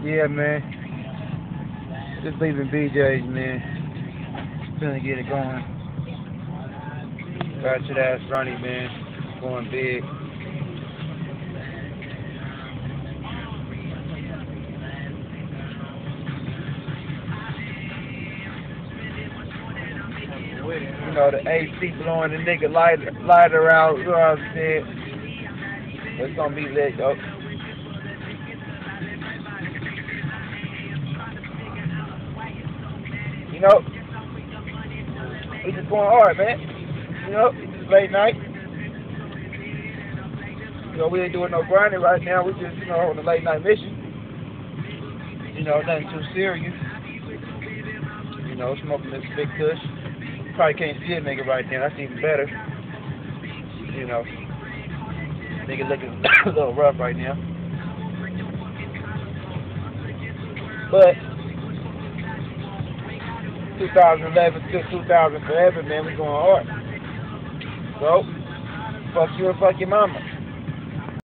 Yeah, man. Just leaving b.js, man. Finna get it going. Ratchet ass running, man. Going big. You know, the AC blowing the nigga lighter out, you know what I'm saying? It's gonna be lit, though. You know, we just going hard, man. You know, it's just late night. You know, we ain't doing no grinding right now. We just, you know, on a late night mission. You know, nothing too serious. You know, smoking this big kush. Probably can't see a nigga right now. That's even better. You know, nigga looking a little rough right now. But 2011 till 2000 forever, man. We going hard. So, fuck you and fuck your mama.